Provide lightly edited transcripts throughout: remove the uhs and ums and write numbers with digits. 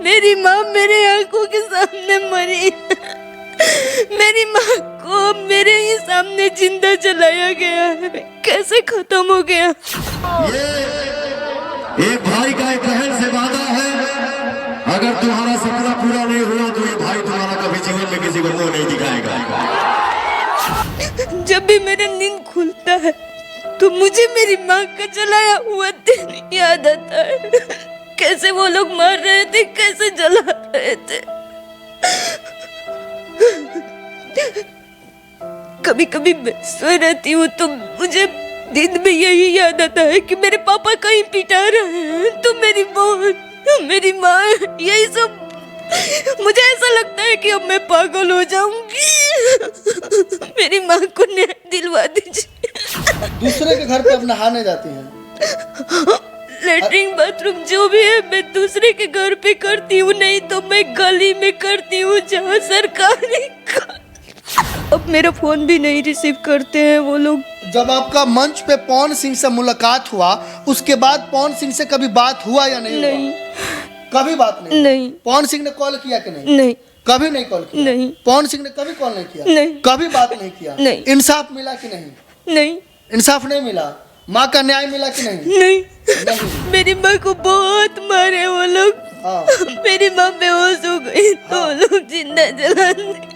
मेरी माँ मेरे आंखों के सामने मरी। मेरी माँ को मेरे ही सामने जिंदा जलाया गया है। कैसे खत्म हो गया? ये एक भाई का एक बहन से वादा है, अगर तुम्हारा सपना पूरा नहीं हुआ तो ये भाई तुम्हारा कभी जीवन में किसी को मुंह नहीं दिखाएगा। जब भी मेरा नींद खुलता है तो मुझे मेरी माँ का जलाया हुआ दिन याद आता है। कैसे वो लोग मार रहे थे, कैसे जला रहे थे। कभी कभी मैं सो रहती हूँ तो मुझे दिन में यही याद आता है कि मेरे पापा कहीं पिटा रहे हैं तो मेरी बहन, मेरी माँ, यही सब। मुझे ऐसा लगता है कि अब मैं पागल हो जाऊंगी। मेरी माँ को न्याय दिलवा दीजिए। दूसरे के घर पे अब नहाने जाती हैं? लेटरिन बाथरूम जो भी है मैं दूसरे के घर पे करती हूँ, नहीं तो मैं गली में करती हूँ जहाँ सरकारी। अब मेरा फोन भी नहीं रिसीव करते हैं वो लोग। जब आपका मंच पे पवन सिंह से मुलाकात हुआ उसके बाद पवन सिंह से कभी बात हुआ या नहीं? नहीं, कभी बात नहीं? नहीं। पवन सिंह ने कॉल किया कि नहीं? नहीं, कभी नहीं कॉल किया? नहीं। पवन सिंह ने कभी कॉल नहीं किया? नहीं। कभी बात नहीं किया? नहीं। इंसाफ मिला कि नहीं? नहीं, इंसाफ नहीं मिला? माँ का न्याय मिला कि नहीं? नहीं। नहीं। मेरी माँ को बहुत मारे वो लोग। हाँ। मेरी माँ बेहोश हो गई तो वो लोग जिंदा जला दिए।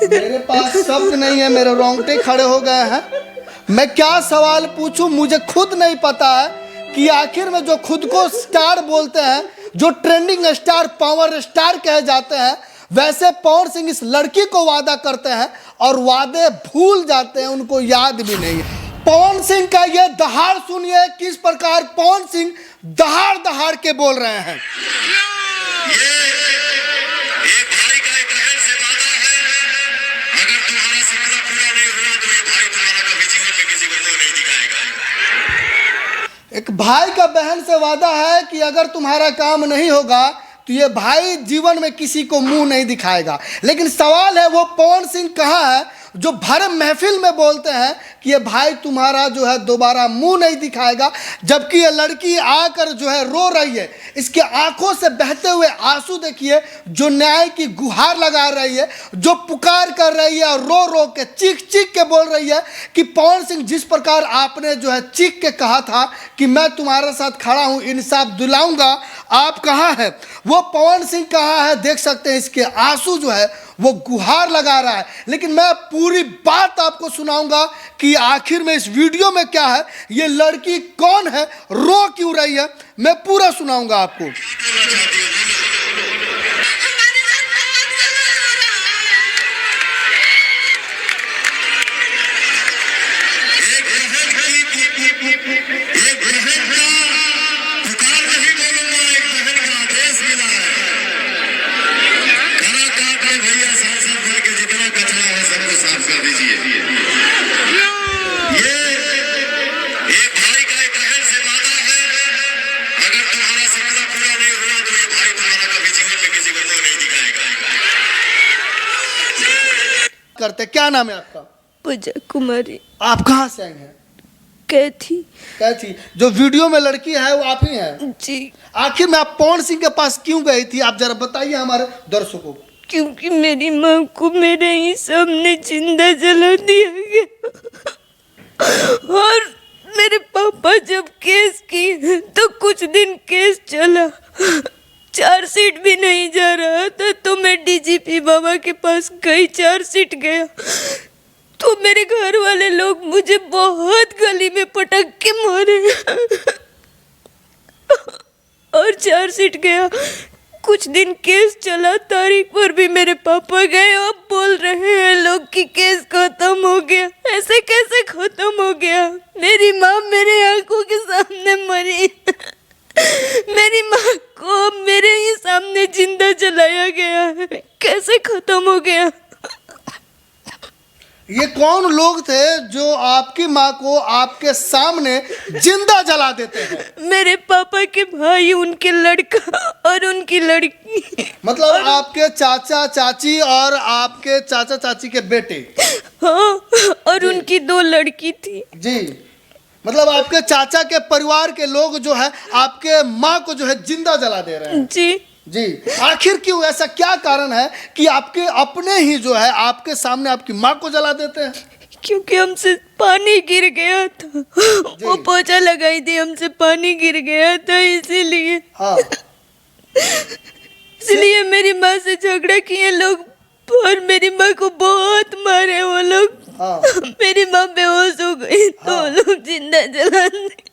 मेरे पास शब्द नहीं है, मेरे रोंगटे खड़े हो गए हैं। मैं क्या सवाल पूछूं, मुझे खुद नहीं पता है कि आखिर में जो खुद को स्टार बोलते हैं, जो ट्रेंडिंग स्टार, पावर स्टार कहे जाते हैं, वैसे पवन सिंह इस लड़की को वादा करते हैं और वादे भूल जाते हैं, उनको याद भी नहीं है। पवन सिंह का ये दहाड़ सुनिए, किस प्रकार पवन सिंह दहाड़ दहाड़ के बोल रहे हैं। ये एक भाई का एक बहन से वादा है, अगर तुम्हारा सपना पूरा नहीं हुआ तो ये भाई तुम्हारा कभी जीवन में किसी को मुंह नहीं दिखाएगा। एक भाई का बहन से वादा है कि अगर तुम्हारा काम नहीं होगा तो ये भाई जीवन में किसी को मुंह नहीं दिखाएगा। लेकिन सवाल है वो पवन सिंह कहाँ है जो भर महफिल में बोलते हैं कि ये भाई तुम्हारा जो है दोबारा मुंह नहीं दिखाएगा, जबकि ये लड़की आकर जो है रो रही है। इसके आंखों से बहते हुए आंसू देखिए, जो न्याय की गुहार लगा रही है, जो पुकार कर रही है और रो रो के चीख चीख के बोल रही है कि पवन सिंह, जिस प्रकार आपने जो है चीख के कहा था कि मैं तुम्हारे साथ खड़ा हूँ, इंसाफ दिलाऊंगा, आप कहाँ हैं? वो पवन सिंह कहाँ है? देख सकते हैं इसके आंसू जो है वो गुहार लगा रहा है। लेकिन मैं पूरी बात आपको सुनाऊंगा कि आखिर में इस वीडियो में क्या है, ये लड़की कौन है, रो क्यों रही है, मैं पूरा सुनाऊंगा आपको। करते, क्या नाम है आपका? पूजा कुमारी। आप कहाँ से आई हैं? कैथी। जो वीडियो में लड़की है वो आप ही हैं? जी। आखिर में आप पवन सिंह के पास क्यों गई थी, आप जरा बताइए हमारे दर्शकों को। क्योंकि मेरी माँ को मेरे ही सामने जिंदा जला दिया गया। और मेरे पापा जब केस किए तो कुछ दिन केस चला, चार्जशीट भी नहीं जा रहा था, तो मैं डीजीपी बाबा के पास गई, चार्जशीट गया तो मेरे घर वाले लोग मुझे बहुत गली में पटक के मारे। और चार्जशीट गया, कुछ दिन केस चला, तारीख पर भी मेरे पापा गए। अब बोल रहे हैं लोग कि केस खत्म हो गया। ऐसे कैसे खत्म हो गया? मेरी माँ मेरे आंखों के सामने मरी। मेरी माँ को मेरे ही सामने जिंदा जलाया गया है। कैसे खत्म हो गया? ये कौन लोग थे जो आपकी माँ को आपके सामने जिंदा जला देते हैं? मेरे पापा के भाई, उनके लड़का और उनकी लड़की। मतलब आपके चाचा चाची और आपके चाचा चाची के बेटे। हाँ, और उनकी 2 लड़की थी। जी, मतलब आपके चाचा के परिवार के लोग जो है आपके माँ को जो है जिंदा जला दे रहे हैं। जी जी, आखिर क्यों? ऐसा क्या कारण है कि आपके अपने ही जो है आपके सामने आपकी माँ को जला देते हैं? क्योंकि हमसे पानी गिर गया था, वो पोछा लगाई थी, हमसे पानी गिर गया था, इसीलिए। हाँ, इसलिए मेरी माँ से झगड़ा किए लोग और मेरी माँ को बहुत मारे वो लोग। हाँ। मेरी माँ बेहोश हो गई तो वो लोग जिंदा जला दिए।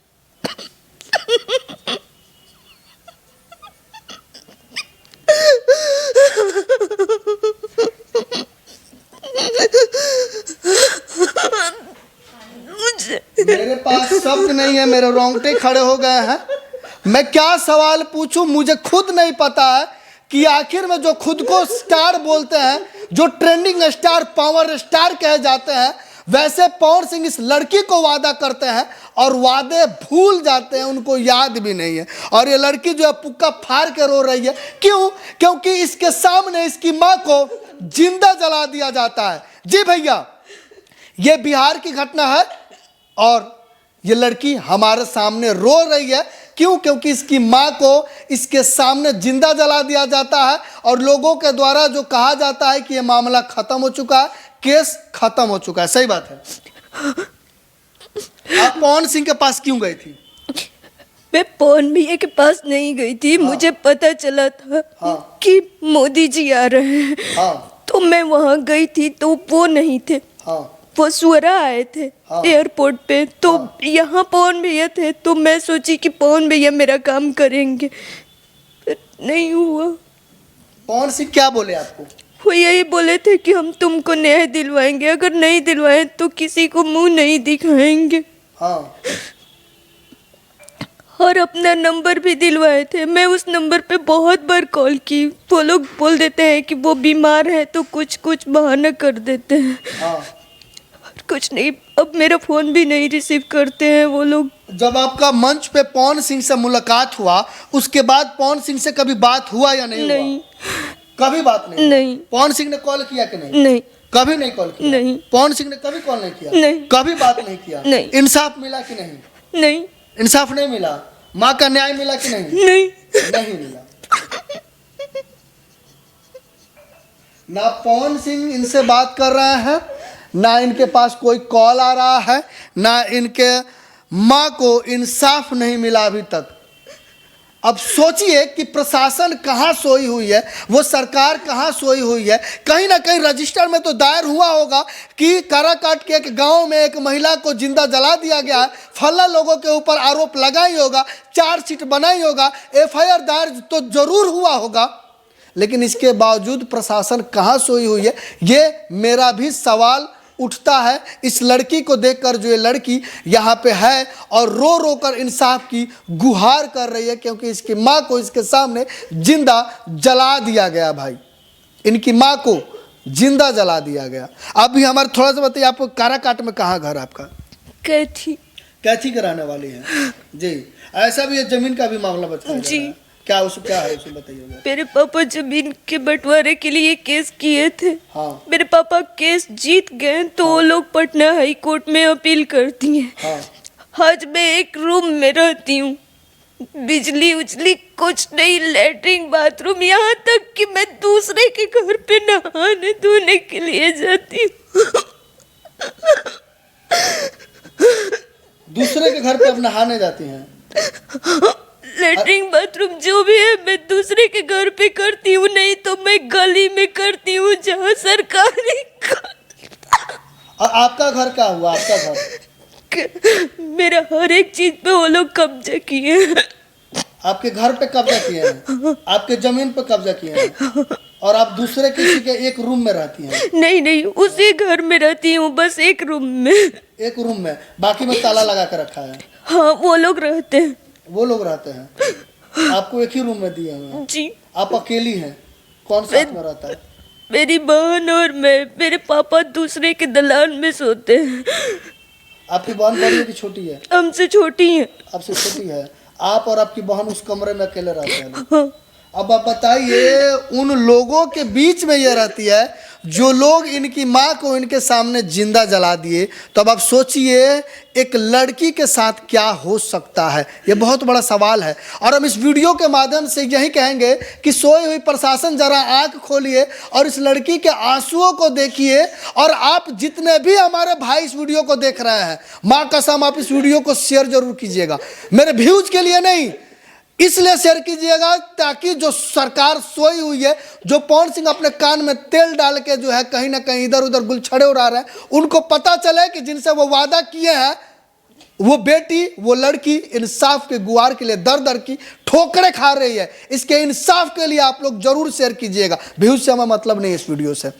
मेरे पास शब्द नहीं है, मेरे रोंगटे खड़े हो गए हैं। मैं क्या सवाल पूछूं, मुझे खुद नहीं पता है कि आखिर में जो खुद को स्टार बोलते हैं, जो ट्रेंडिंग स्टार, पावर स्टार कहे जाते हैं, वैसे पवन सिंह इस लड़की को वादा करते हैं और वादे भूल जाते हैं, उनको याद भी नहीं है। और ये लड़की जो है पुक्का फाड़ के रो रही है। क्यों? क्योंकि इसके सामने इसकी माँ को जिंदा जला दिया जाता है। जी भैया, ये बिहार की घटना है और ये लड़की हमारे सामने रो रही है। क्यों? क्योंकि इसकी माँ को इसके सामने जिंदा जला दिया जाता है और लोगों के द्वारा जो कहा जाता है कि ये मामला खत्म हो चुका है, केस खत्म हो चुका है। सही बात है। आप पवन सिंह के पास क्यों गई थी? मैं पवन भैया के पास नहीं गई थी। मुझे पता चला था कि मोदी जी आ रहे हैं, तो मैं वहाँ गई थी, तो वो नहीं थे। वो स्वरा आए थे एयरपोर्ट पे, तो यहाँ पवन भैया थे, तो मैं सोची कि पवन भैया मेरा काम करेंगे, पर नहीं हुआ। पवन सिंह क्या बोले आपको? वो यही बोले थे कि हम तुमको न्याय दिलवाएंगे, अगर नहीं दिलवाए तो किसी को मुंह नहीं दिखाएंगे। हाँ। और अपना नंबर भी दिलवाए थे। मैं उस नंबर पे बहुत बार कॉल की, वो लोग बोल देते हैं कि वो बीमार है, तो कुछ कुछ बहाना कर देते हैं। हाँ। कुछ नहीं, अब मेरा फोन भी नहीं रिसीव करते हैं वो लोग। जब आपका मंच पे पवन सिंह से मुलाकात हुआ, उसके बाद पवन सिंह से कभी बात हुआ या नहीं? नहीं, कभी बात नहीं? नहीं। पवन सिंह ने कॉल किया कि नहीं? नहीं, कभी नहीं कॉल किया? नहीं। पवन सिंह ने कभी कॉल नहीं किया? नहीं। कभी बात नहीं किया? नहीं। इंसाफ मिला कि नहीं? नहीं, इंसाफ नहीं मिला। माँ का न्याय मिला कि नहीं? नहीं, नहीं मिला। ना पवन सिंह इनसे बात कर रहे हैं, ना इनके पास कोई कॉल आ रहा है, ना इनके माँ को इंसाफ नहीं मिला अभी तक। अब सोचिए कि प्रशासन कहाँ सोई हुई है, वो सरकार कहाँ सोई हुई है। कहीं ना कहीं रजिस्टर में तो दायर हुआ होगा कि काराकाट के एक गांव में एक महिला को जिंदा जला दिया गया है, फला लोगों के ऊपर आरोप लगाई होगा, चार्जशीट बनाई होगा, एफआईआर दायर तो जरूर हुआ होगा, लेकिन इसके बावजूद प्रशासन कहाँ सोई हुई है, ये मेरा भी सवाल उठता है। इस लड़की को देखकर जो ये लड़की यहाँ पे है और रो रो कर इंसाफ की गुहार कर रही है, क्योंकि इसकी माँ को इसके सामने जिंदा जला दिया गया। भाई, इनकी माँ को जिंदा जला दिया गया। अभी हमारे थोड़ा सा बताइए, आप काराकाट में कहाँ घर आपका? कैथी कराने वाली है जी। ऐसा भी है, जमीन का भी मामला बचा जी। क्या है उसमें बताइए। मेरे पापा जमीन के बंटवारे के लिए केस किए थे। हाँ। मेरे पापा केस जीत गए, तो वो लोग पटना हाई कोर्ट में अपील करती हैं। हाँ। आज मैं एक रूम में रहती हूँ, बिजली उजली कुछ नहीं, लेटरिन बाथरूम, यहाँ तक कि मैं दूसरे के घर पे नहाने धोने के लिए जाती हूँ। दूसरे के घर पे अब नहाने जाती हैं? लेटरिन बाथरूम जो भी है मैं दूसरे के घर पे करती हूँ, नहीं तो मैं गली में करती हूँ जहाँ सरकारी। और आपका घर क्या हुआ? आपका घर? मेरा हर एक चीज पे वो लोग कब्जा किए हैं। आपके घर पे कब्जा किए हैं, आपके जमीन पे कब्जा किए हैं, और आप दूसरे किसी के एक रूम में रहती हैं? नहीं नहीं, उसी घर में रहती हूँ, बस एक रूम में। एक रूम में, बाकी में ताला लगा के रखा है? हाँ, वो लोग रहते हैं। वो लोग रहते हैं, आपको एक ही रूम में दिए हुए हैं? जी। आप अकेली हैं? कौन साथ में रहता है? मेरी बहन और मैं, मेरे पापा दूसरे के दलान में सोते हैं। आपकी बहन बड़ी है कि छोटी है? हमसे छोटी है। आपसे छोटी है। आप और आपकी बहन उस कमरे में अकेले रहते हैं ना? हाँ। अब आप बताइए, उन लोगों के बीच में ये रहती है जो लोग इनकी माँ को इनके सामने जिंदा जला दिए। तो अब आप सोचिए एक लड़की के साथ क्या हो सकता है, ये बहुत बड़ा सवाल है। और हम इस वीडियो के माध्यम से यही कहेंगे कि सोई हुई प्रशासन जरा आंख खोलिए और इस लड़की के आंसुओं को देखिए। और आप जितने भी हमारे भाई इस वीडियो को देख रहे हैं, माँ कसम आप इस वीडियो को शेयर जरूर कीजिएगा, मेरे व्यूज के लिए नहीं, इसलिए शेयर कीजिएगा ताकि जो सरकार सोई हुई है, जो पवन सिंह अपने कान में तेल डाल के जो है कहीं ना कहीं इधर उधर गुलछड़े उड़ा रहे हैं, उनको पता चले कि जिनसे वो वादा किए हैं वो बेटी, वो लड़की इंसाफ के गुहार के लिए दर दर की ठोकरें खा रही है। इसके इंसाफ के लिए आप लोग जरूर शेयर कीजिएगा। व्यूज से हमें मतलब नहीं इस वीडियो से।